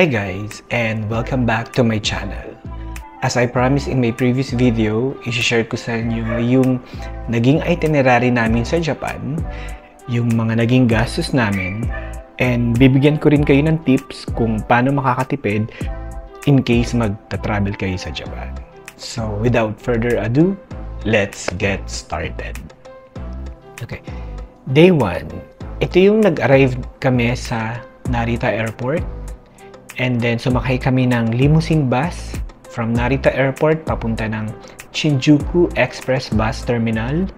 Hi guys, and welcome back to my channel. As I promised in my previous video, i-share ko sa inyo yung naging itinerary namin sa Japan, yung mga naging gastos namin, and bibigyan ko rin kayo ng tips kung paano makakatipid in case magta-travel kayo sa Japan. So without further ado, let's get started. Okay, Day 1. Ito yung nag-arrive kami sa Narita Airport. And then sumakay kami ng limousine bus from Narita Airport papunta ng Shinjuku Express Bus Terminal.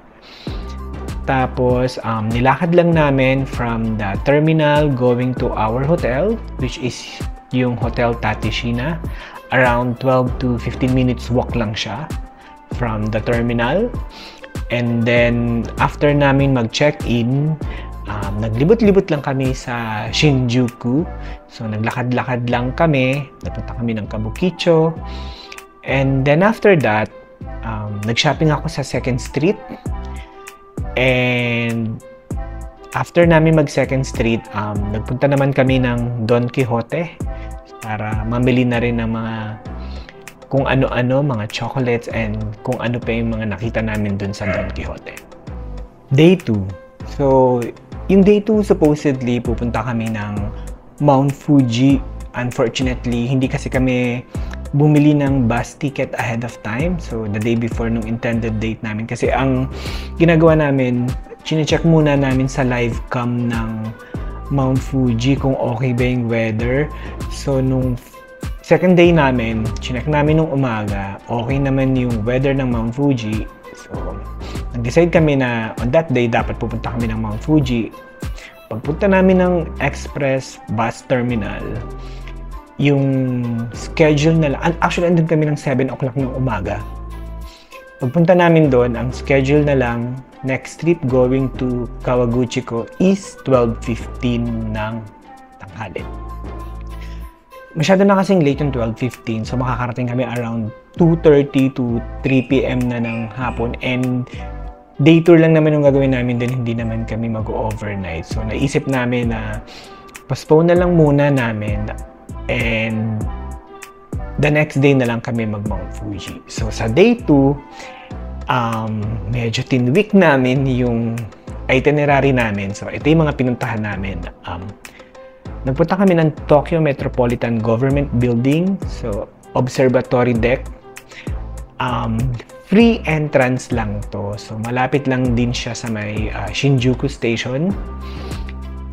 Tapos nilakad lang namin from the terminal going to our hotel, which is yung Hotel Tateshina. Around 12 to 15 minutes walk lang siya from the terminal. And then after namin mag-check-in, naglibot-libot lang kami sa Shinjuku. So naglakad-lakad lang kami, napunta kami ng Kabukicho. And then after that, nag-shopping ako sa 2nd Street. And after namin mag 2nd Street, nagpunta naman kami ng Don Quijote para mamili na rin ng mga kung ano-ano, mga chocolates and kung ano pa yung mga nakita namin dun sa Don Quijote. Day 2. So, yung Day 2, supposedly, pupunta kami ng Mount Fuji. Unfortunately, hindi kasi kami bumili ng bus ticket ahead of time. So, the day before nung intended date namin. Kasi ang ginagawa namin, chinecheck muna namin sa live cam ng Mount Fuji kung okay ba yung weather. So, nung second day namin, chinek namin nung umaga, okay naman yung weather ng Mount Fuji. So, nag-decide kami na on that day, dapat pupunta kami ng Mount Fuji. Pagpunta namin ng Express Bus Terminal, yung schedule na lang, actually andun kami ng 7 o'clock ng umaga. Pagpunta namin doon, ang schedule na lang, next trip going to Kawaguchiko is 12:15 ng tanghali. Masyado na kasing late yung 12:15, so makakarating kami around 2:30 to 3 p.m. na ng hapon. And day tour lang naman yung gagawin namin din, hindi naman kami mag-overnight. So naisip namin na postpone na lang muna namin and the next day na lang kami mag-Mount Fuji. So sa day 2, medyo tinweak namin yung itinerary namin. So ito yung mga pinuntahan namin. Nagpunta kami ng Tokyo Metropolitan Government Building, so observatory deck. Free entrance lang to, so malapit lang din siya sa may Shinjuku Station.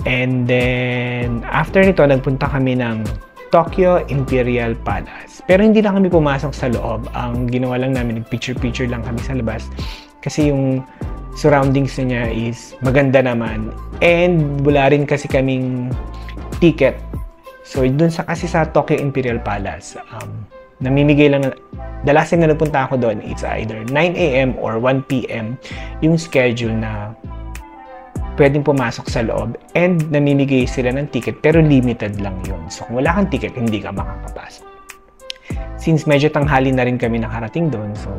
And then after nito, nagpunta kami ng Tokyo Imperial Palace. Pero hindi na kami pumasok sa loob. Ang ginawa lang namin, nag-picture-picture lang kami sa labas. Kasi yung surroundings niya is maganda naman. And wala rin kasi kaming ticket. So, dun kasi sa Tokyo Imperial Palace, namimigay lang the last time na napunta ako doon, it's either 9 a.m. or 1 p.m. yung schedule na pwedeng pumasok sa loob, and namimigay sila ng ticket pero limited lang yun. So, kung wala kang ticket, hindi ka makakapasok. Since medyo tanghali na rin kami nakarating doon, so,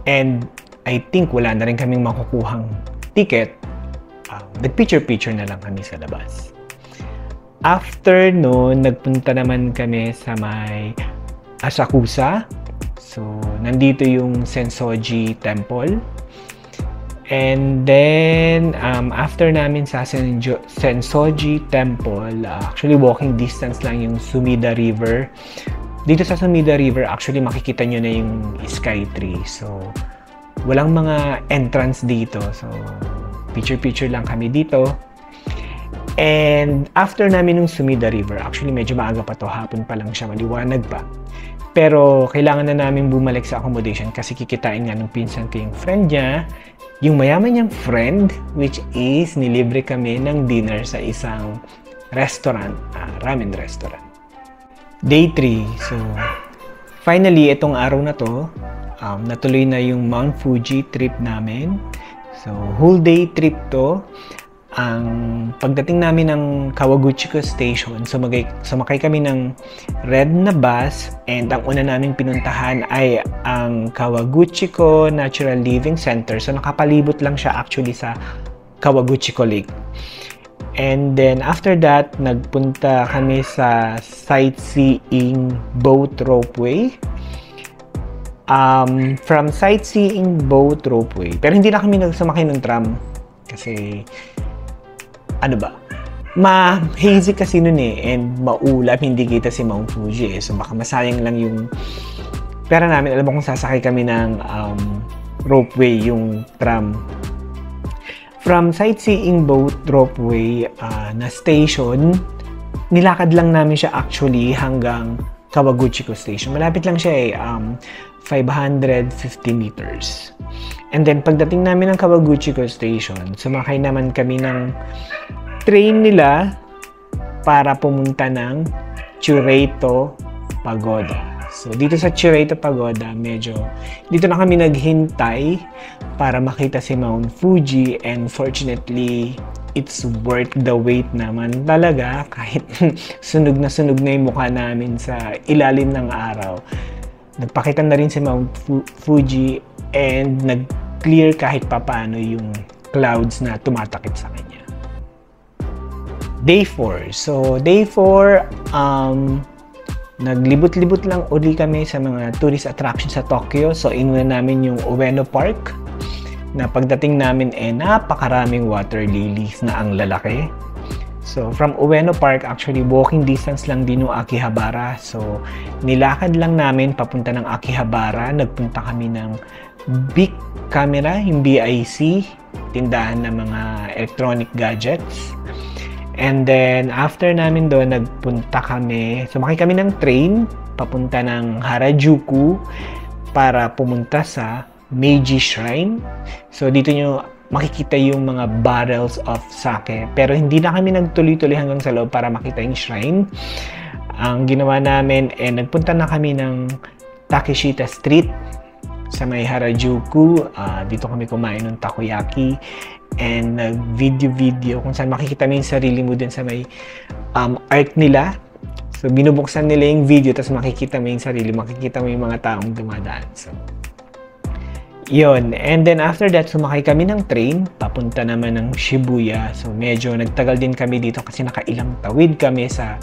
and I think wala na rin kaming makukuhang ticket, nag-picture-picture na lang kami sa labas. After noon, nagpunta naman kami sa may Asakusa. So, nandito yung Sensoji Temple. And then, after namin sa Sensoji Temple, actually walking distance lang yung Sumida River. Dito sa Sumida River, actually makikita nyo na yung Sky Tree. So, walang mga entrance dito. So, picture-picture lang kami dito. And after namin nung Sumida River, actually medyo maaga pa to, hapon pa lang siya, maliwanag pa. Pero kailangan na namin bumalik sa accommodation kasi kikitain nga nung pinsan ko yung friend niya, yung mayaman niyang friend, which is nilibre kami ng dinner sa isang restaurant, ramen restaurant. Day 3. So, finally, itong araw na to, natuloy na yung Mount Fuji trip namin. So, whole day trip to. Ang pagdating namin ng Kawaguchiko Station, sumakay kami ng red na bus, and ang una naming pinuntahan ay ang Kawaguchiko Natural Living Center. So nakapalibot lang siya actually sa Kawaguchiko Lake. And then after that, nagpunta kami sa sightseeing boat ropeway. From sightseeing boat ropeway, pero hindi na kami nagsumakay ng tram kasi ano ba, ma-hazy kasi nun and maulap, hindi kita si Mount Fuji so baka masayang lang yung pera namin. Alam mo kung sasakay kami ng ropeway, yung tram. From sightseeing boat ropeway na station, nilakad lang namin siya actually hanggang Kawaguchiko Station. Malapit lang siya 550 meters. And then pagdating namin ng Kawaguchiko Station, sumakay naman kami ng train nila para pumunta ng Chureito Pagoda. So dito sa Chureito Pagoda, dito na kami naghintay para makita si Mount Fuji, and fortunately, it's worth the wait naman talaga kahit sunog na yung mukha namin sa ilalim ng araw. Nagpakita na rin si Mount Fuji and nag-clear kahit papano yung clouds na tumatakip sa kanya. Day 4. So, day 4, naglibot-libot lang uli kami sa mga tourist attractions sa Tokyo. So, inuna namin yung Ueno Park na pagdating namin napakaraming water lilies na ang lalaki. So, from Ueno Park, actually, walking distance lang din yung Akihabara. So, nilakad lang namin papunta ng Akihabara. Nagpunta kami ng Big Camera, yung BIC, tindahan ng mga electronic gadgets. And then, after namin doon, sumakay kami ng train, papunta ng Harajuku para pumunta sa Meiji Shrine. So, dito nyo makikita yung mga barrels of sake. Pero hindi na kami nagtuloy-tuloy hanggang sa loob para makita yung shrine. Ang ginawa namin, nagpunta na kami ng Takeshita Street sa may Harajuku. Dito kami kumain ng takoyaki and nag-video kung saan makikita mo yung sarili mo din sa may art nila. So, binubuksan nila yung video, tapos makikita mo yung sarili, makikita mo yung mga taong dumadaan. So, yun. And then after that, sumakay kami ng train, papunta naman ng Shibuya. So, medyo nagtagal din kami dito kasi nakailang tawid kami sa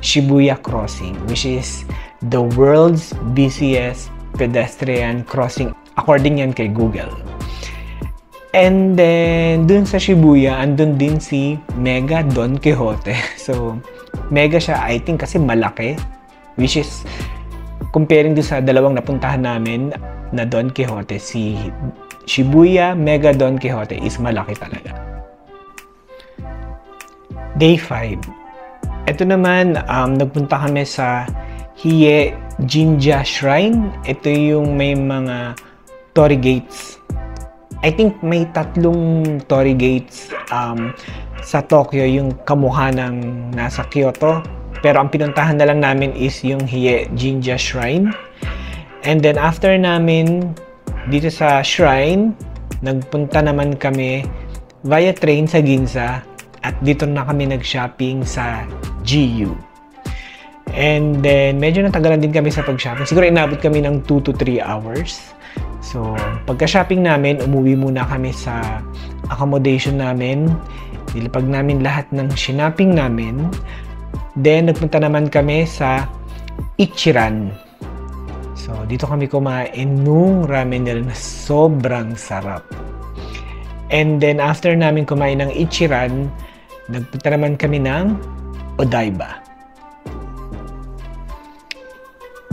Shibuya Crossing, which is the world's busiest pedestrian crossing according yan kay Google. And then, dun sa Shibuya, andun din si Mega Don Quixote. So, mega siya, I think, kasi malaki. Which is, comparing dun sa dalawang napuntahan namin na Don Quixote, si Shibuya Mega Don Quixote is malaki talaga. Day 5. Ito naman, nagpunta kami sa Hiei Jinja Shrine. Ito yung may mga torii gates. I think may 3 torii gates sa Tokyo, yung kamukha ng nasa Kyoto. Pero ang pinuntahan na lang namin is yung Hiei Jinja Shrine. And then after namin dito sa shrine, nagpunta naman kami via train sa Ginza at dito na kami nag-shopping sa GU. And then medyo natagalan din kami sa pag-shopping. Siguro inabot kami ng 2 to 3 hours. So pagka-shopping namin, umuwi muna kami sa accommodation namin. Nilapag namin lahat ng shopping namin. Then nagpunta naman kami sa Ichiran. So, dito kami kumain nung ramen nila na sobrang sarap. And then, after namin kumain ng Ichiran, nagpunta naman kami ng Odaiba.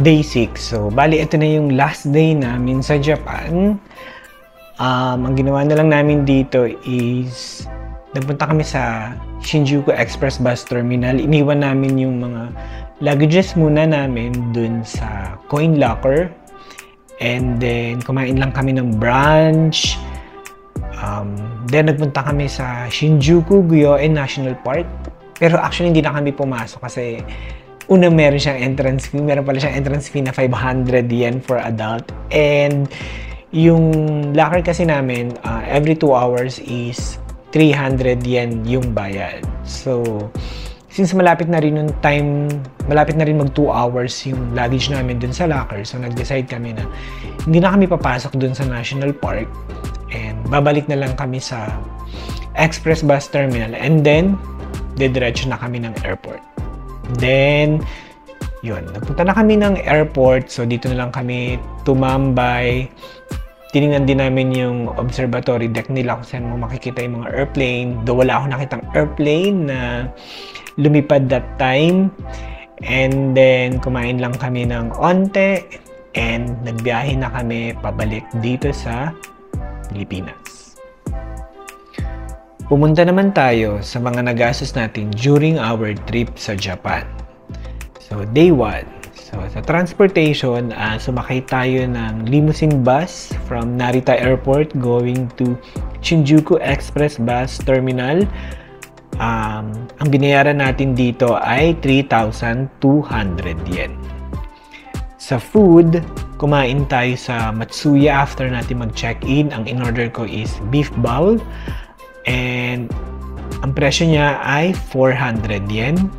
Day 6. So, bali, ito na yung last day namin sa Japan. Ang ginawa na lang namin dito is, nagpunta kami sa Shinjuku Express Bus Terminal. Iniwan namin yung mga luggages muna namin dun sa coin locker. And then, kumain lang kami ng brunch. Then, nagpunta kami sa Shinjuku Gyoen National Park. Pero actually, hindi na kami pumasok kasi una, meron siyang entrance fee. Meron pala siyang entrance fee na 500 yen for adult. And yung locker kasi namin, every 2 hours is 300 yen yung bayad. So, since malapit na rin yung time, malapit na rin mag 2 hours yung luggage namin dun sa locker. So, nag-decide kami na hindi na kami papasok dun sa National Park and babalik na lang kami sa Express Bus Terminal. And then, didiretso na kami ng airport. Then, yun, nagpunta na kami ng airport. So, dito na lang kami tumambay. Tinignan din namin yung observatory deck nila kung saan mo makikita yung mga airplane. Though wala akong nakitang airplane na lumipad that time. And then, kumain lang kami ng onte. And nagbiyahe na kami pabalik dito sa Pilipinas. Pumunta naman tayo sa mga nagastos natin during our trip sa Japan. So, day 1. So, sa transportation, sumakay tayo ng limousine bus from Narita Airport going to Shinjuku Express Bus Terminal. Ang binayaran natin dito ay 3,200 yen. Sa food, kumain tayo sa Matsuya after natin mag-check-in. Ang in-order ko is beef bowl. And ang presyo niya ay 400 yen.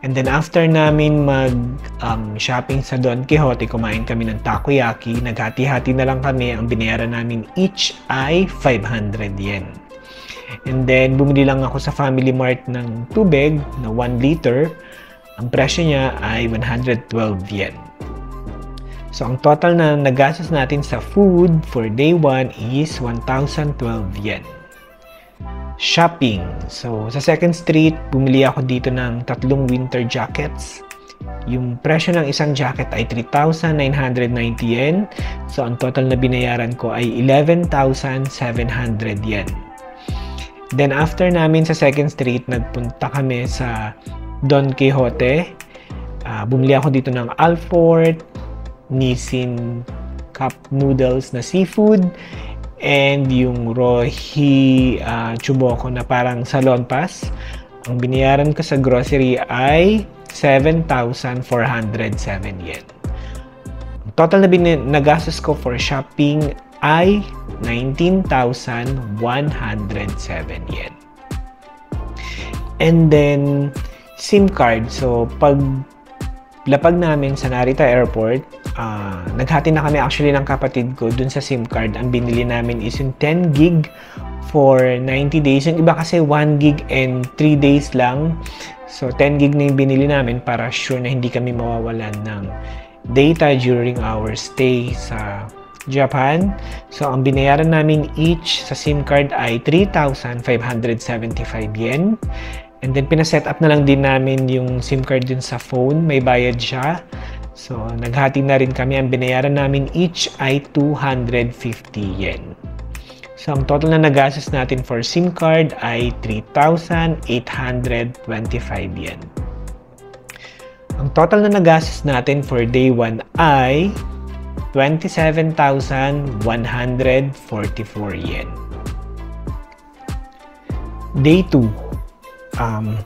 And then after namin mag-shopping sa Don Quijote, kumain kami ng takoyaki. Naghati-hati na lang kami. Ang binayaran namin each ay 500 yen. And then bumili lang ako sa Family Mart ng tubig na 1 liter. Ang presyo niya ay 112 yen. So ang total na nagastos natin sa food for day 1 is 1,012 yen. Shopping. So, sa 2nd Street, bumili ako dito ng 3 winter jackets. Yung presyo ng isang jacket ay 3,990 yen. So, ang total na binayaran ko ay 11,700 yen. Then, after namin sa 2nd Street, nagpunta kami sa Don Quijote. Bumili ako dito ng Alfort, Nissin cup noodles na seafood, and yung Rohi Chuboko na parang salonpas. Ang binayaran ko sa grocery ay 7,407 yen. Ang total na nagastos ko for shopping ay 19,107 yen. And then, SIM card. So, pag lapag namin sa Narita Airport, naghati na kami actually ng kapatid ko dun sa SIM card. Ang binili namin is yung 10 gig for 90 days. Yung iba kasi 1 gig and 3 days lang. So, 10 gig na yung binili namin para sure na hindi kami mawawalan ng data during our stay sa Japan. So, ang binayaran namin each sa SIM card ay 3,575 yen. And then, pinaset up na lang din namin yung SIM card dun sa phone. May bayad siya. So, naghati na rin kami. Ang binayaran namin each ay 250 yen. So, ang total na nagastos natin for SIM card ay 3,825 yen. Ang total na nagastos natin for day 1 ay 27,144 yen. Day 2.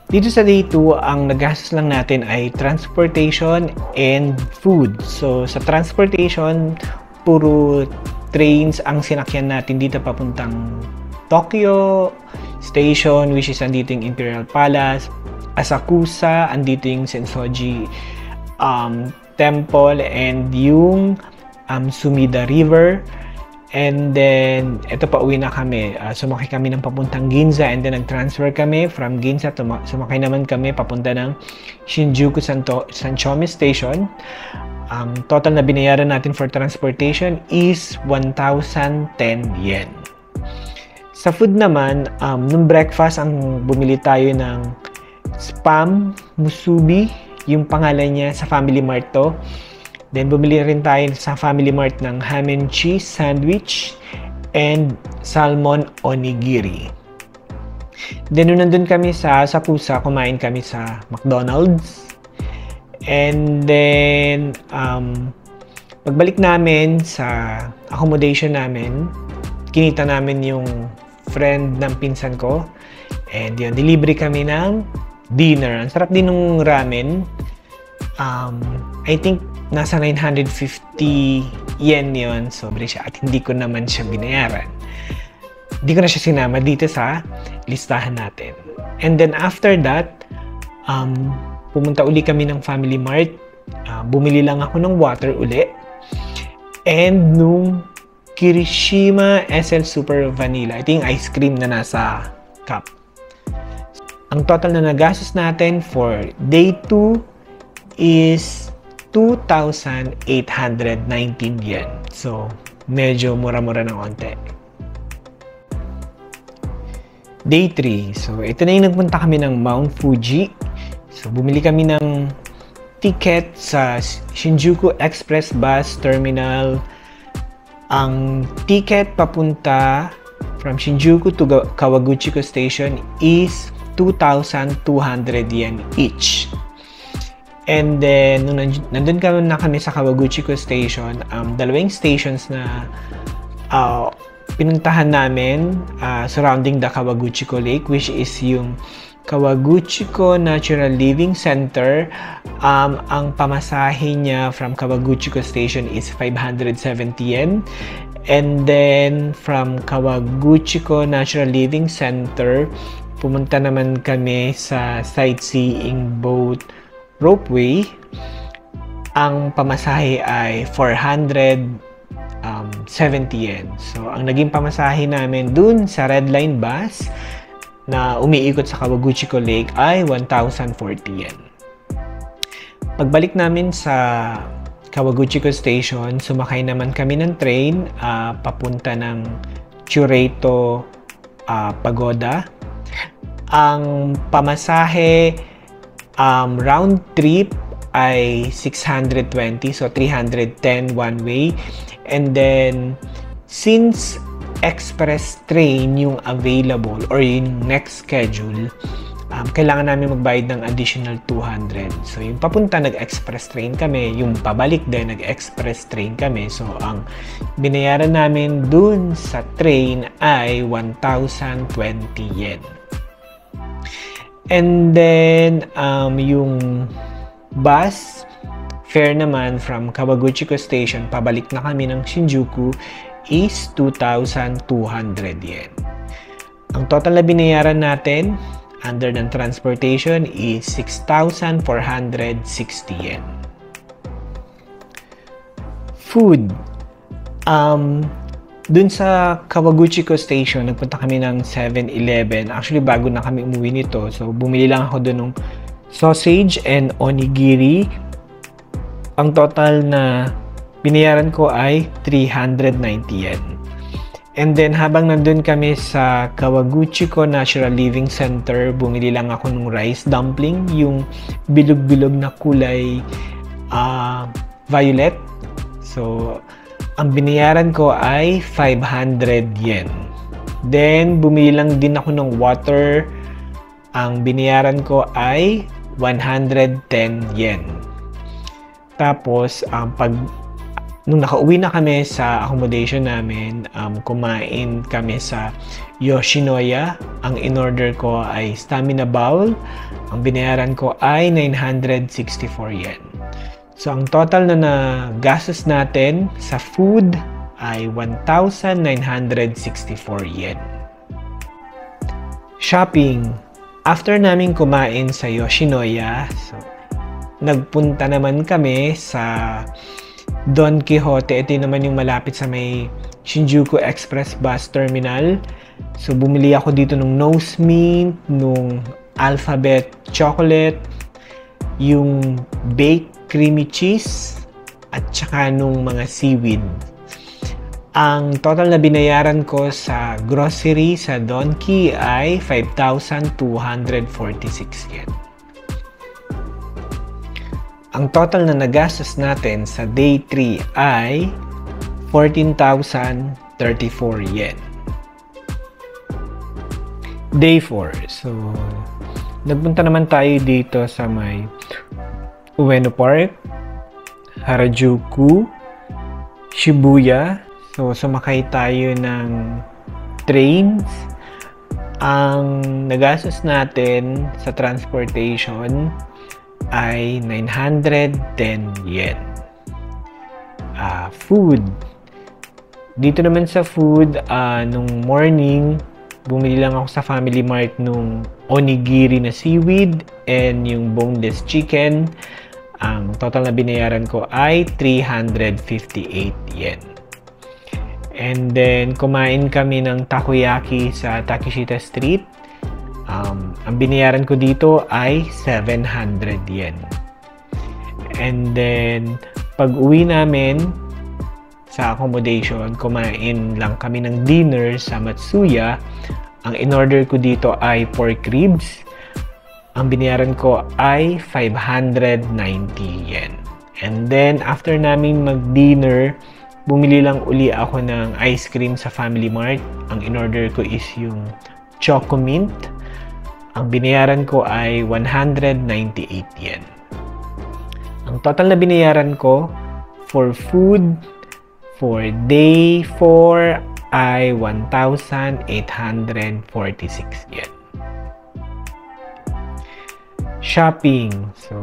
Dito sa day 2, ang nagastos lang natin ay transportation and food. So, sa transportation, puro trains ang sinakyan natin dito papuntang Tokyo Station, which is andito yung Imperial Palace. Asakusa, andito yung Sensoji Temple, and yung Sumida River. And then, eto pa uwi na kami. Sumakay kami ng papuntang Ginza, and then nag-transfer kami from Ginza. Sumakay naman kami papunta ng Shinjuku Sanchome Station. Total na binayaran natin for transportation is 1,010 yen. Sa food naman, nung breakfast, ang bumili tayo ng Spam Musubi. Yung pangalan niya sa Family Mart to. Then, bumili rin tayo sa Family Mart ng ham and cheese sandwich and salmon onigiri. Then, nung nandun kami sa Asakusa, kumain kami sa McDonald's. And then, pagbalik namin sa accommodation namin, kinita namin yung friend ng pinsan ko. And yun, delivery kami ng dinner. Ang sarap din ng ramen. I think nasa 950 yen yun. Sobre siya. At hindi ko naman siya binayaran. Hindi ko na siya sinama dito sa listahan natin. And then after that, pumunta uli kami ng Family Mart. Bumili lang ako ng water uli. And nung Kirishima SL Super Vanilla. Ito yung ice cream na nasa cup. Ang total na nagastos natin for day 2 is 2,819 yen. So, medyo mura-mura ng onte. Day 3. So, ito na yung nagpunta kami ng Mount Fuji. So, bumili kami ng ticket sa Shinjuku Express Bus Terminal. Ang ticket papunta from Shinjuku to Kawaguchiko Station is 2,200 yen each. And then, nung nandun kami sa Kawaguchiko Station, dalawang stations na pinuntahan namin surrounding the Kawaguchiko Lake, which is yung Kawaguchiko Natural Living Center. Ang pamasahe niya from Kawaguchiko Station is 570 yen. And then, from Kawaguchiko Natural Living Center, pumunta naman kami sa sightseeing boat ropeway. Ang pamasahe ay 470 yen. So, ang naging pamasahe namin dun sa Red Line bus na umiikot sa Kawaguchiko Lake ay 1,040 yen. Pagbalik namin sa Kawaguchiko Station, sumakay naman kami ng train papunta ng Chureito Pagoda. Ang pamasahe round trip ay 620, so 310 one way. And then, since express train yung available or yung next schedule, kailangan namin magbayad ng additional 200. So, yung papunta nag-express train kami, yung pabalik din nag-express train kami. So, ang binayaran namin dun sa train ay 1,020 yen. And then, yung bus fare naman from Kawaguchiko Station, pabalik na kami ng Shinjuku, is 2,200 yen. Ang total na binayaran natin under ng transportation is 6,460 yen. Food. Dun sa Kawaguchiko Station, nagpunta kami ng 7-Eleven. Actually, bago na kami umuwi nito. So, bumili lang ako dun ng sausage and onigiri. Ang total na binayaran ko ay 390 yen. And then, habang nandun kami sa Kawaguchiko Natural Living Center, bumili lang ako ng rice dumpling, yung bilog-bilog na kulay violet. So, ang binayaran ko ay 500 yen. Then, bumili lang din ako ng water. Ang binayaran ko ay 110 yen. Tapos, nung nakauwi na kami sa accommodation namin, kumain kami sa Yoshinoya. Ang in-order ko ay stamina bowl. Ang binayaran ko ay 964 yen. So, ang total na nagastos natin sa food ay 1,964 yen. Shopping. After namin kumain sa Yoshinoya, so, nagpunta naman kami sa Don Quijote. Ito naman yung malapit sa may Shinjuku Express Bus Terminal. So, bumili ako dito ng nose mint, nung alphabet chocolate, yung baked creamy cheese, at saka nung mga seaweed. Ang total na binayaran ko sa grocery sa Donki ay 5,246 yen. Ang total na nagastos natin sa day 3 ay 14,034 yen. Day 4. So, nagpunta naman tayo dito sa may Ueno Park, Harajuku, Shibuya. So, sumakay tayo ng trains. Ang nagastos natin sa transportation ay 910 yen. Food. Dito naman sa food, nung morning, bumili lang ako sa Family Mart nung onigiri na seaweed and yung boneless chicken. Ang total na binayaran ko ay 358 yen. And then, kumain kami ng takoyaki sa Takeshita Street. Ang binayaran ko dito ay 700 yen. And then, pag uwi namin sa accommodation, kumain lang kami ng dinner sa Matsuya. Ang in-order ko dito ay pork ribs. Ang binayaran ko ay 590 yen. And then, after namin mag-dinner, bumili lang uli ako ng ice cream sa Family Mart. Ang in-order ko is yung Choco Mint. Ang binayaran ko ay 198 yen. Ang total na binayaran ko for food for day 4 ay 1,846 yen. Shopping. So,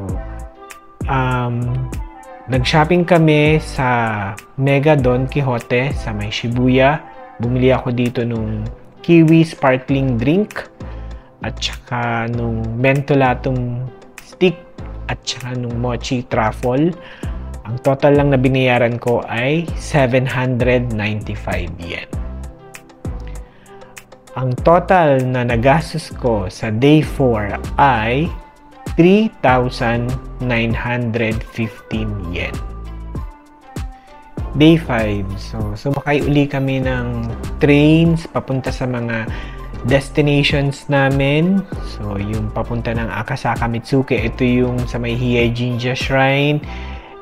nag-shopping kami sa Mega Don Quijote sa may Shibuya. Bumili ako dito nung kiwi sparkling drink at saka nung mentolatum stick at saka nung mochi truffle. Ang total lang na binayaran ko ay 795 yen. Ang total na nagastos ko sa day 4 ay 3,915 yen. Day 5. So, sumakay uli kami ng trains papunta sa mga destinations namin. So, yung papunta ng Akasaka Mitsuke, ito yung sa may Hiei Jinja Shrine.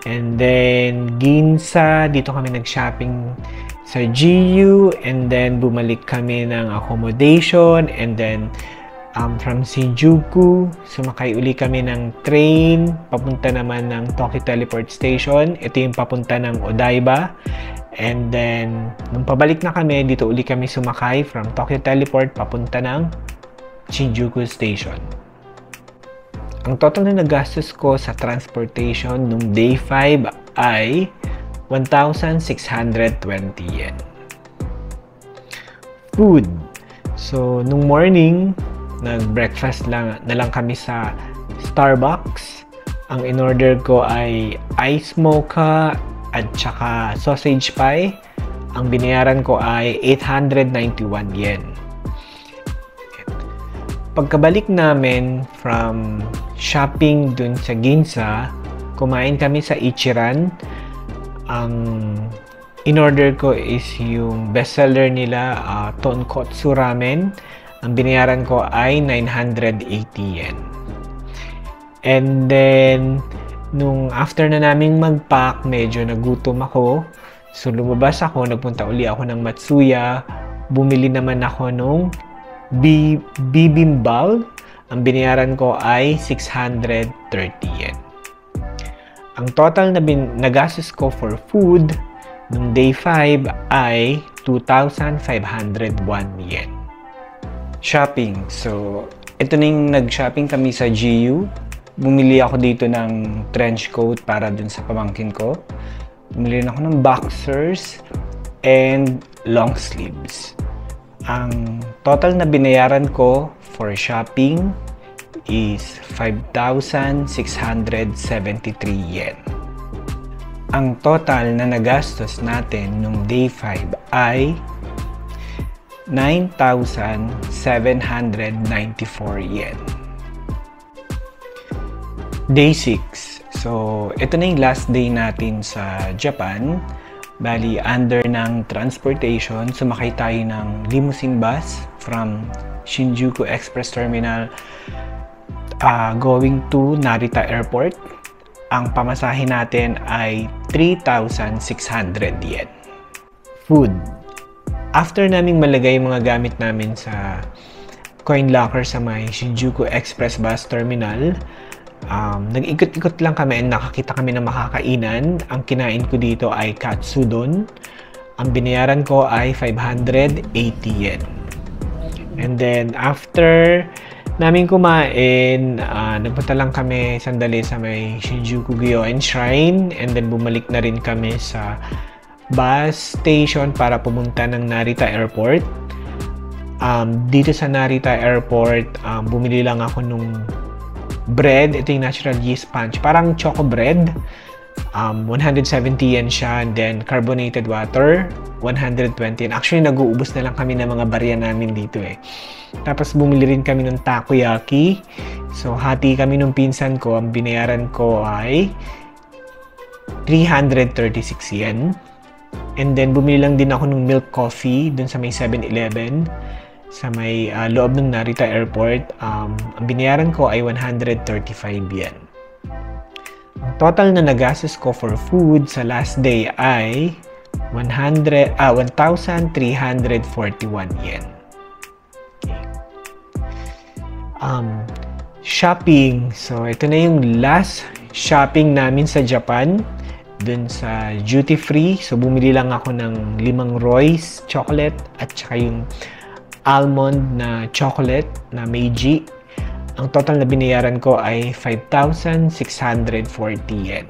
And then, Ginza, dito kami nag-shopping sa GU. And then, bumalik kami ng accommodation. And then, from Shinjuku, sumakay uli kami ng train. Papunta naman ng Tokyo Teleport Station. Ito yung papunta ng Odaiba. And then, nung pabalik na kami, dito uli kami sumakay from Tokyo Teleport papunta ng Shinjuku Station. Ang total na nagastos ko sa transportation nung day 5 ay 1,620 yen. Food. So, nung morning, nag-breakfast na lang kami sa Starbucks. Ang in-order ko ay ice mocha at saka sausage pie. Ang binayaran ko ay 891 yen. Pagkabalik namin from shopping dun sa Ginza, kumain kami sa Ichiran. Ang in-order ko is yung bestseller nila, Tonkotsu Ramen. Ang binayaran ko ay 980 yen. And then, nung after na naming mag-pack, medyo nagutom ako. So, lumabas ako, nagpunta uli ako ng Matsuya. Bumili naman ako nung bibimbap. Ang binayaran ko ay 630 yen. Ang total na nagastos ko for food nung day 5 ay 2,501 yen. Shopping. So, ito na yung nag-shopping kami sa GU. Bumili ako dito ng trench coat para dun sa pamangkin ko. Bumili rin ako ng boxers and long sleeves. Ang total na binayaran ko for shopping is 5,673 yen. Ang total na nagastos natin nung day 5 ay 9,794 yen. Day 6. So, ito na yung last day natin sa Japan. Bali, under ng transportation, sumakay tayo ng limousine bus from Shinjuku Express Terminal going to Narita Airport. Ang pamasahe natin ay 3,600 yen. Food. After naming malagay mga gamit namin sa coin locker sa may Shinjuku Express Bus Terminal, nag-ikot-ikot lang kami and nakakita kami ng makakainan. Ang kinain ko dito ay katsudon. Ang binayaran ko ay 580 yen. And then, after namin kumain, nagpunta lang kami sandali sa may Shinjuku Gyoen Shrine. And then, bumalik na rin kami sa bus station para pumunta ng Narita Airport. Dito sa Narita Airport, bumili lang ako nung bread. Ito yung natural yeast punch. Parang choco bread. 170 yen siya. And then, carbonated water, 120 yen. Actually, nag-uubos na lang kami ng mga barya namin dito eh. Tapos, bumili rin kami ng takoyaki. So, hati kami nung pinsan ko. Ang binayaran ko ay 336 yen. And then, bumili lang din ako ng milk coffee dun sa may 7-Eleven. Sa may loob ng Narita Airport. Ang binayaran ko ay 135 yen. Ang total na nagastos ko for food sa last day ay 1,341 yen. Okay. Shopping. So, ito na yung last shopping namin sa Japan. Dun sa duty free. So, bumili lang ako ng 5 Roy's chocolate at saka yung almond na chocolate na Meiji. Ang total na binayaran ko ay 5,640 yen.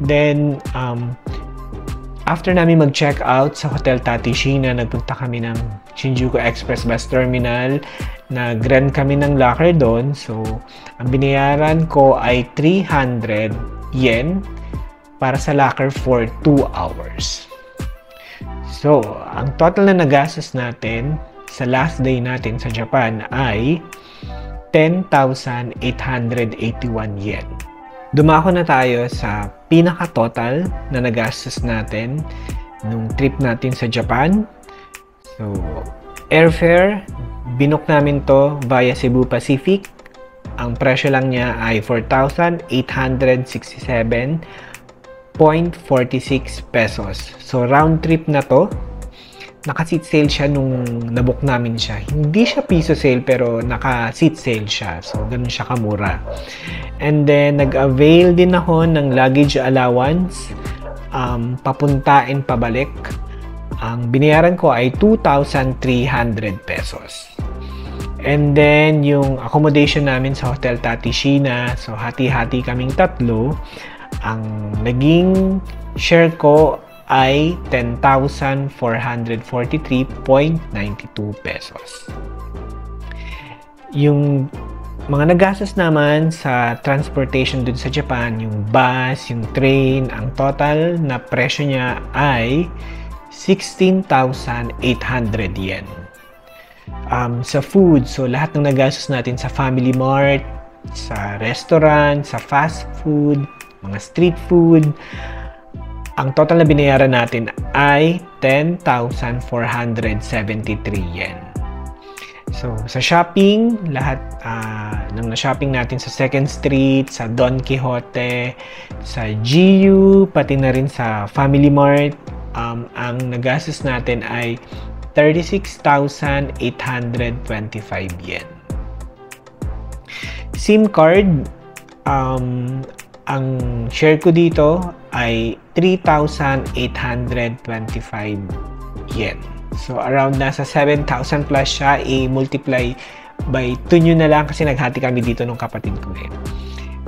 Then, after namin mag-check out sa Hotel Tatishina, nagpunta kami ng Shinjuku Express Bus Terminal. Nag-rent kami ng locker doon. So, ang binayaran ko ay 300 yen para sa locker for 2 hours. So, ang total na nagastos natin sa last day natin sa Japan ay 10,881 yen. Dumako na tayo sa pinaka-total na nagastos natin nung trip natin sa Japan. So, airfare, binook namin to via Cebu Pacific. Ang presyo lang niya ay 4,867.46 pesos. So, round trip na to. Naka-seat sale siya nung nabook namin siya. Hindi siya piso sale pero naka-seat sale siya. So, ganun siya kamura. And then, nag-avail din ako ng luggage allowance. Papunta and pabalik. Ang binayaran ko ay 2,300 pesos. And then, yung accommodation namin sa Hotel Tatishina. So, hati-hati kaming tatlo. Ang naging share ko ay 10,443.92 pesos. Yung mga nagastos naman sa transportation dun sa Japan, yung bus, yung train, ang total na presyo niya ay 16,800 yen. Sa food, so lahat ng nagastos natin sa Family Mart, sa restaurant, sa fast food, mga street food, ang total na binayaran natin ay 10,473 yen. So, sa shopping, lahat ng na-shopping natin sa 2nd Street, sa Don Quixote, sa GU, pati na rin sa Family Mart, ang nagastos natin ay 36,825 yen. SIM card, ang share ko dito ay 3,825 yen. So, around nasa 7,000 plus siya. I-multiply by 2 nyo na lang kasi naghati kami dito ng kapatid ko eh.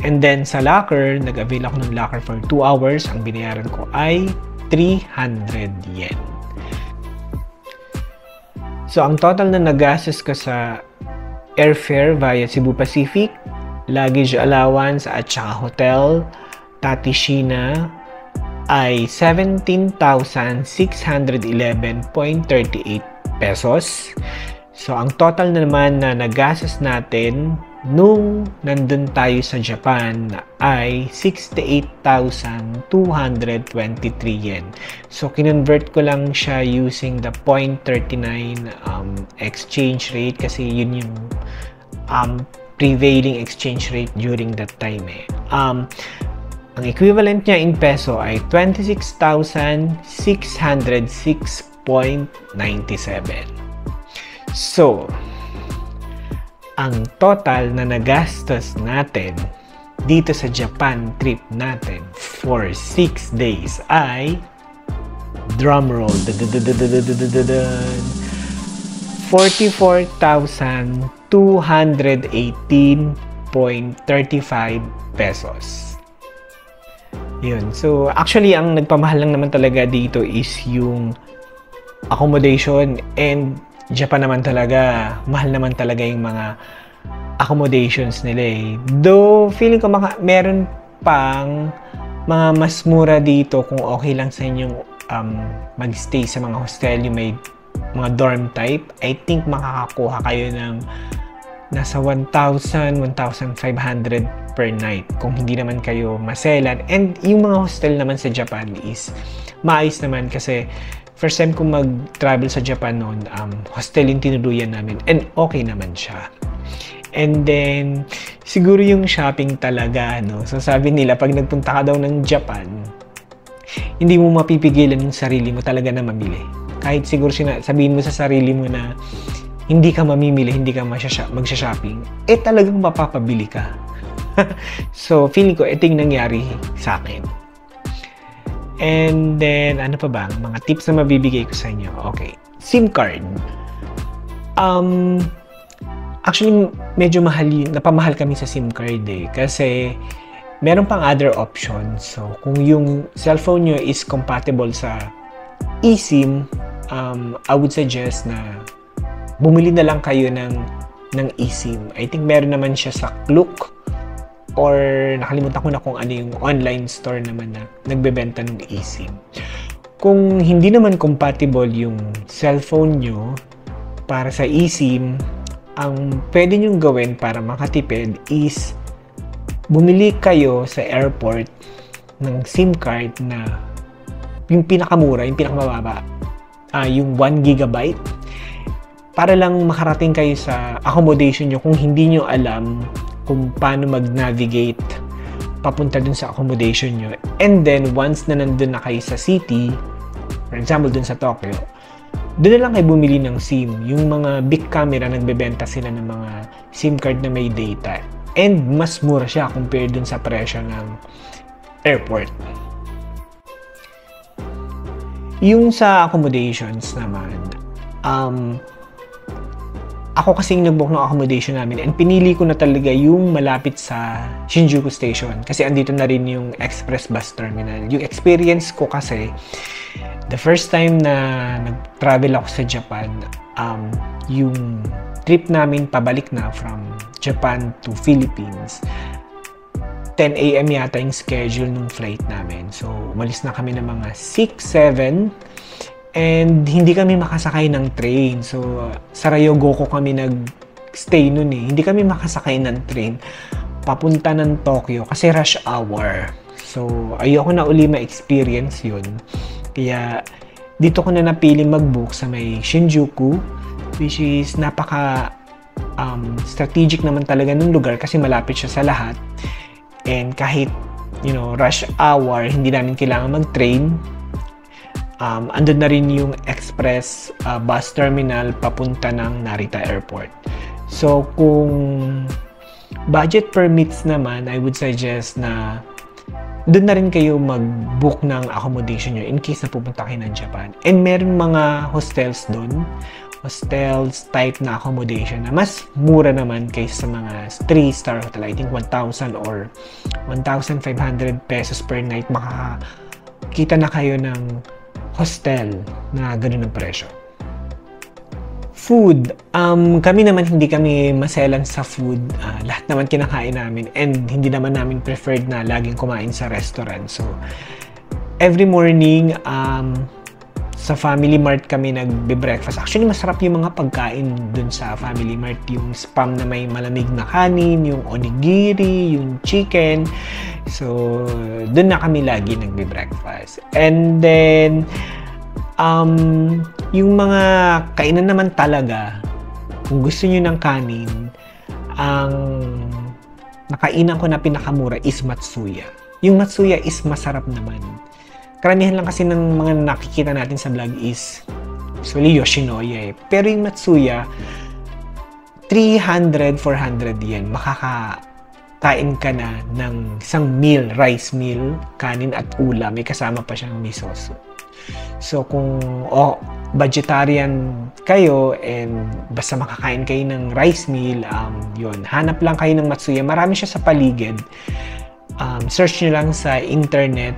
And then, sa locker, nag-avail ako ng locker for 2 hours. Ang binayaran ko ay 300 yen. So, ang total na nagastos ko sa airfare via Cebu Pacific, luggage allowance at saka hotel, Tatishina, ay 17,611.38 pesos. So, ang total naman na nagastos natin nung nandun tayo sa Japan ay 68,223 yen. So, kinonvert ko lang siya using the 0.39 exchange rate kasi yun yung prevailing exchange rate during that time eh. Ang equivalent niya in peso ay 26,606.97. So, ang total na nagastos natin dito sa Japan trip natin for 6 days ay drumroll 44,218.35 pesos. Yun. So, actually, ang nagpamahal lang naman talaga dito is yung accommodation, and Japan naman talaga, mahal naman talaga yung mga accommodations nila eh. Though, feeling ko meron pang mga mas mura dito, kung okay lang sa inyong magstay sa mga hostel, yung may mga dorm type, I think makakakuha kayo ng nasa 1,000, 1,500 per night kung hindi naman kayo maselan. And yung mga hostel naman sa Japan is maayos naman kasi first time kong mag-travel sa Japan noon, hostel yung tinuluyan namin and okay naman siya. And then, siguro yung shopping talaga, no? So sabi nila, pag nagpunta ka daw ng Japan, hindi mo mapipigilan yung sarili mo talaga na mamili. Kahit siguro sabihin mo sa sarili mo na hindi ka mamimili, hindi ka magsha-shopping, talagang mapapabili ka. So, feeling ko, ito yung nangyari sa akin. And then, ano pa ba? Mga tips na mabibigay ko sa inyo. Okay. SIM card. Actually, medyo napamahal kami sa SIM card kasi meron pang other options. So, kung yung cellphone nyo is compatible sa eSIM, I would suggest na bumili na lang kayo ng eSIM. I think meron naman siya sa Klook or nakalimutan ko na kung ano yung online store naman na nagbebenta ng eSIM. Kung hindi naman compatible yung cellphone nyo para sa eSIM, ang pwede nyong gawin para makatipid is bumili kayo sa airport ng SIM card na yung pinakamura, yung pinakamababa, yung 1 GB, para lang makarating kayo sa accommodation nyo kung hindi nyo alam kung paano mag-navigate papunta dun sa accommodation nyo. And then, once na nandun na kayo sa city, for example, dun sa Tokyo, doon na lang kayo bumili ng SIM. Yung mga big camera, nagbebenta sila ng mga SIM card na may data. And mas mura siya compared dun sa presyo ng airport. Yung sa accommodations naman, ako kasing nag-book ng accommodation namin and pinili ko na talaga yung malapit sa Shinjuku Station kasi andito na rin yung express bus terminal. Yung experience ko kasi, the first time na nag-travel ako sa Japan, yung trip namin pabalik na from Japan to Philippines, 10 AM yata yung schedule ng flight namin. So, umalis na kami ng mga 6, 7, and hindi kami makasakay ng train. So, sa Ryogoko kami nag-stay nun eh. Hindi kami makasakay ng train papunta ng Tokyo kasi rush hour. So, ayoko na uli ma-experience yun. Kaya, dito ko na napili mag-book sa may Shinjuku, which is napaka strategic naman talaga ng lugar kasi malapit siya sa lahat. And kahit, rush hour, hindi namin kailangan mag-train. Andun na rin yung express bus terminal papunta ng Narita Airport. So, kung budget permits naman, I would suggest na doon na rin kayo mag-book ng accommodation nyo in case na pupunta kayo ng Japan. And meron mga hostels doon, hostels type na accommodation na mas mura naman kaysa sa mga 3-star hotel. I think 1,000 or 1,500 pesos per night makakita na kayo ng hostel na ganun ang presyo. Food. Kami naman hindi kami maselan sa food. Lahat naman kinakain namin and hindi naman namin preferred na laging kumain sa restaurant. So, every morning, sa Family Mart kami nagbe-breakfast. Actually, masarap yung mga pagkain dun sa Family Mart. Yung spam na may malamig na kanin, yung onigiri, yung chicken. So, dun na kami lagi nagbe-breakfast. And then, yung mga kainan naman talaga, kung gusto nyo ng kanin, ang nakainan ko na pinakamura is Matsuya. Yung Matsuya is masarap naman. Karamihan lang kasi ng mga nakikita natin sa vlog is usually Yoshinoya eh. Pero yung Matsuya, 300, 400 yen. Makakain ka na ng isang meal, rice meal, kanin at ulam. May kasama pa siyang miso soup. So kung vegetarian kayo and basta makakain kayo ng rice meal, yun, hanap lang kayo ng Matsuya. Marami siya sa paligid. Search nyo lang sa internet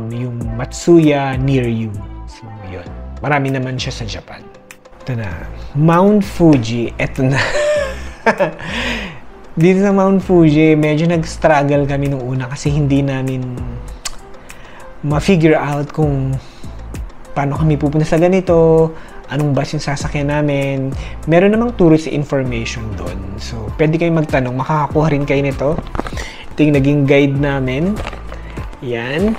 yung Matsuya near you. So, yun. Marami naman siya sa Japan. Ito na. Mount Fuji. Ito na. dito sa Mount Fuji, medyo nag-struggle kami nung una kasi hindi namin ma-figure out kung paano kami pupunta sa ganito, anong bus yung sasakyan namin. Meron namang tourist information doon. So, pwede kayo magtanong, makakakuha rin kayo nito. Ito yung naging guide namin. Yan.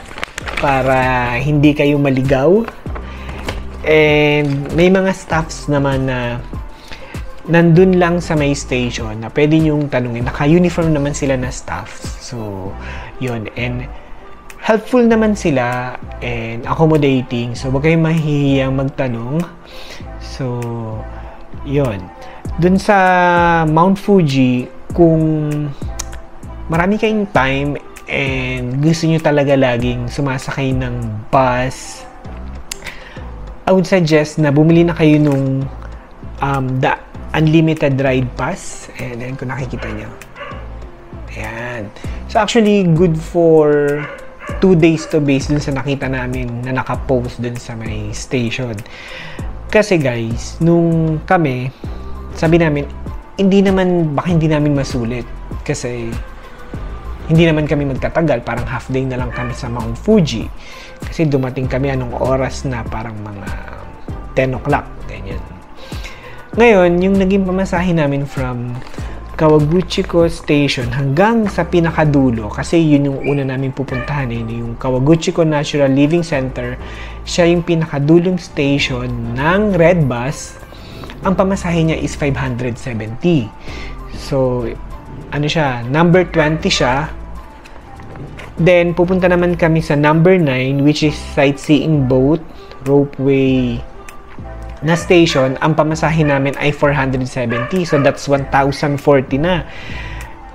Para hindi kayo maligaw. And may mga staffs naman na nandun lang sa may station na pwede nyong tanungin. Naka-uniform naman sila na staff. So, yun. And helpful naman sila and accommodating. So, huwag kayong mahihiyang magtanong. So, yun. Dun sa Mount Fuji, kung marami kayong time and gusto nyo talaga laging sumasakay ng bus, I would suggest na bumili na kayo nung the unlimited ride pass. And then kung nakikita nyo, ayan. So actually good for 2 days to base dun sa nakita namin na nakapost dun sa may station. Kasi guys, nung kami, sabi namin, baka hindi namin masulit. Kasi hindi naman kami magtatagal, parang half day na lang kami sa Mount Fuji. Kasi dumating kami anong oras na, parang mga 10 o'clock, ganyan. Ngayon, yung naging pamasahe namin from Kawaguchiko Station hanggang sa pinakadulo, kasi yun yung una namin pupuntahan yung Kawaguchiko Natural Living Center. Siya yung pinakadulong station ng Red Bus. Ang pamasahe niya is 570. So, ano siya, number 20 siya. Then, pupunta naman kami sa number 9, which is sightseeing boat, ropeway na station. Ang pamasahe namin ay 470. So, that's 1,040 na.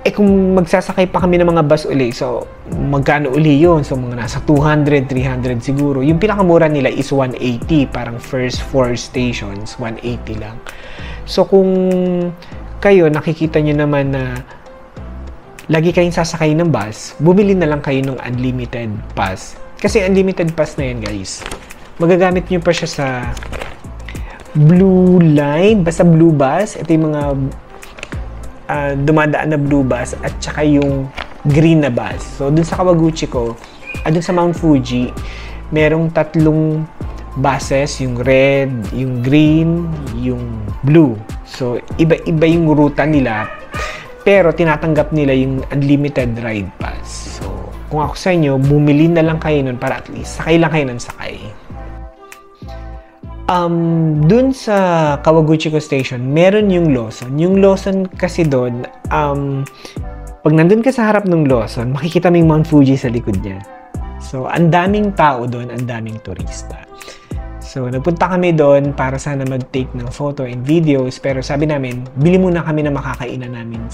Eh, kung magsasakay pa kami ng mga bus uli, so, magkano uli yun? So, mga nasa 200, 300 siguro. Yung pinakamura nila is 180. Parang first 4 stations, 180 lang. So, kung kayo, nakikita nyo naman na lagi kayong sasakay ng bus, bumili na lang kayo ng unlimited pass. Kasi unlimited pass na yan, guys. Magagamit nyo pa siya sa Blue Line, basta Blue Bus. Ito yung mga dumadaan na Blue Bus at saka yung green na bus. So, dun sa Kawaguchiko, dun sa Mount Fuji, merong 3 buses, yung red, yung green, yung blue. So, iba-iba yung ruta nila, pero tinatanggap nila yung unlimited ride pass. So, kung ako sa inyo, bumili na lang kayo nun para at least sakay lang kayo ng sakay. Dun sa Kawaguchiko Station, meron yung Lawson. Yung Lawson kasi doon, pag nandun ka sa harap ng Lawson, makikita mo yung Mount Fuji sa likod niya. So, ang daming tao doon, ang daming turista. So, nagpunta kami doon para sana mag-take ng photo and videos, pero sabi namin, bili muna kami na makakainan namin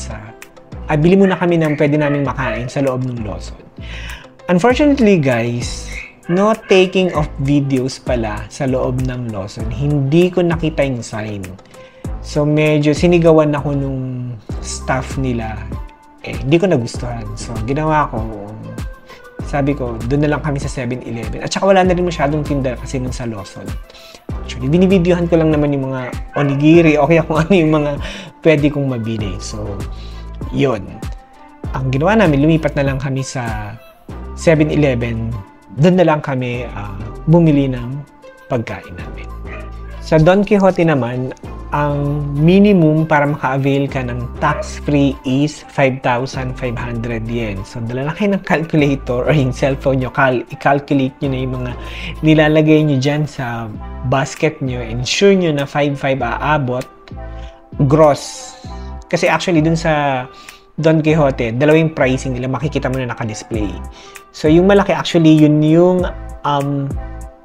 bili muna kami ng pwede namin makain sa loob ng Lawson. Unfortunately, guys, no taking of videos pala sa loob ng Lawson. Hindi ko nakita yung sign. So, medyo sinigawan ako nung staff nila. Hindi ko nagustuhan. So, ginawa ko, sabi ko, doon na lang kami sa 7-Eleven. At saka wala na rin masyadong tinda kasi nun sa Lawson. Actually, binibidyohan ko lang naman yung mga onigiri o kaya kung ano yung mga pwede kong mabili. So, yun. Ang ginawa namin, lumipat na lang kami sa 7-Eleven. Doon na lang kami bumili ng pagkain namin. Sa Don Quixote naman, ang minimum para maka-avail ka ng tax-free is 5,500 yen. So, dala na kayo ng calculator or yung cellphone nyo, i-calculate nyo na yung mga nilalagay nyo dyan sa basket nyo. Ensure nyo na 5,500 aabot gross. Kasi actually, dun sa Don Quixote, dalawang pricing nila, makikita mo na naka-display. So, yung malaki, actually, yun yung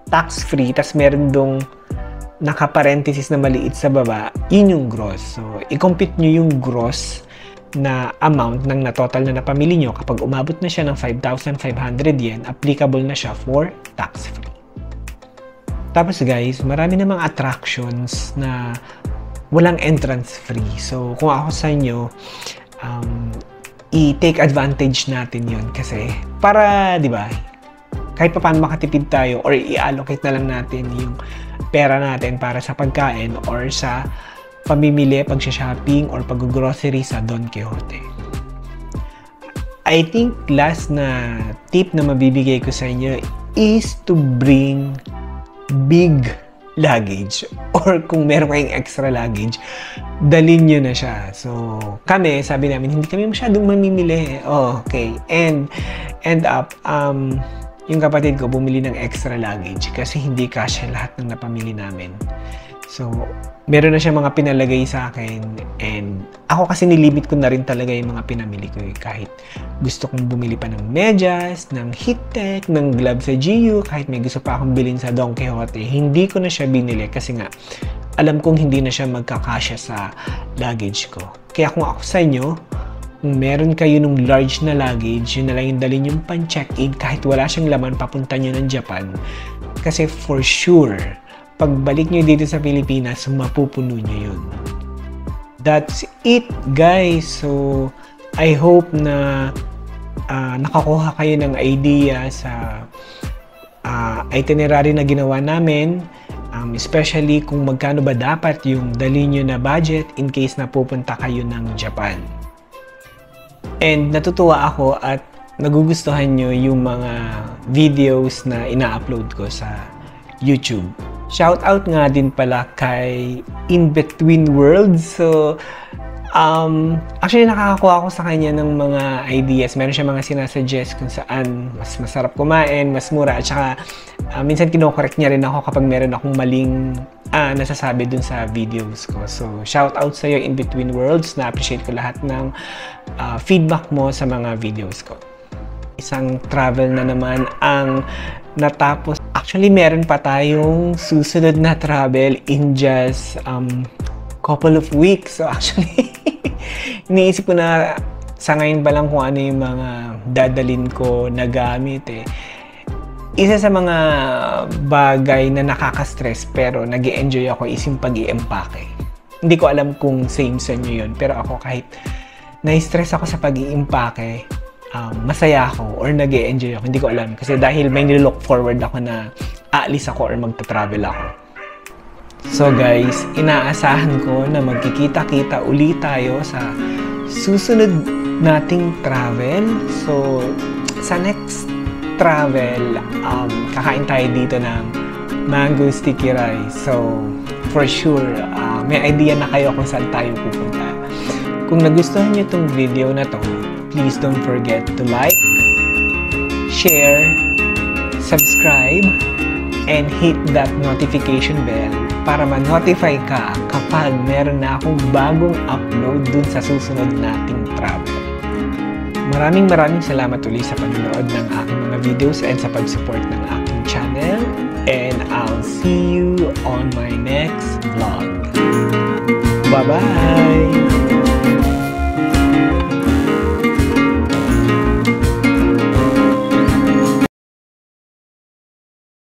tax-free, tas meron dong naka-parenthesis na maliit sa baba, yun yung gross. So, i-compute nyo yung gross na amount ng na-total na napamili nyo. Kapag umabot na siya ng 5,500 yen, applicable na siya for tax-free. Tapos guys, marami namang attractions na walang entrance free. So, kung ako sa inyo, i-take advantage natin yon kasi para, di ba, kahit pa paano makatipid tayo or i-allocate na lang natin yung pera natin para sa pagkain or sa pamimili, pag-shopping, or pag-grocery sa Don Quixote. I think last na tip na mabibigay ko sa inyo is to bring big luggage, or kung meron kayong extra luggage, dalhin nyo na siya. So, kami, sabi namin, hindi kami masyadong mamimili. Oh, okay. And end up, yung kapatid ko bumili ng extra luggage kasi hindi kasya lahat ng napamili namin. So, meron na siya mga pinalagay sa akin, and ako kasi nilimit ko na rin talaga yung mga pinamili ko. Kahit gusto kong bumili pa ng medyas, ng heat tech, ng gloves sa GU, kahit may gusto pa akong bilhin sa Don Quixote, hindi ko na siya binili kasi nga alam kong hindi na siya magkakasya sa luggage ko. Kaya kung ako sa inyo, kung meron kayo nung large na luggage, yun na lang yung dalhin yung pan-check-in kahit wala siyang laman, papunta nyo ng Japan. Kasi for sure, pagbalik nyo dito sa Pilipinas, mapupuno nyo yun. That's it, guys. So, I hope na nakakuha kayo ng idea sa itinerary na ginawa namin, especially kung magkano ba dapat yung dalhin nyo na budget in case na pupunta kayo ng Japan. And natutuwa ako at nagugustuhan nyo yung mga videos na ina-upload ko sa YouTube. Shout out nga din pala kay In Between Worlds. So, actually nakakakuha ako sa kanya ng mga ideas. Meron siya mga sinasuggest kung saan mas masarap kumain, mas mura. At saka, minsan kinokorek niya rin ako kapag meron akong maling nasasabi dun sa videos ko. So, shout out sa'yo In Between Worlds. Na-appreciate ko lahat ng feedback mo sa mga videos ko. Isang travel na naman ang natapos. Actually, meron pa tayong susunod na travel in just couple of weeks. So actually, iniisip ko na sa ngayon pa lang kung ano yung mga dadalin ko na gamit eh. Isa sa mga bagay na nakaka-stress pero nag-e-enjoy ako is yung pag-i-empake. Hindi ko alam kung same sa inyo yun, pero ako kahit na-stress ako sa pag-i-empake, masaya ako or nag-e-enjoy ako. Hindi ko alam. Kasi dahil may nilook forward ako na aalis ako or magta-travel ako. So guys, inaasahan ko na magkikita-kita ulit tayo sa susunod nating travel. So, sa next travel, kakain tayo dito ng mango sticky rice. So, for sure, may idea na kayo kung saan tayo pupunta. Kung nagustuhan niyo itong video na to, please don't forget to like, share, subscribe, and hit that notification bell para ma-notify ka kapag meron na akong bagong upload dun sa susunod nating travel. Maraming salamat ulit sa panonood ng aking mga videos and sa pag-support ng aking channel. And I'll see you on my next vlog. Bye-bye!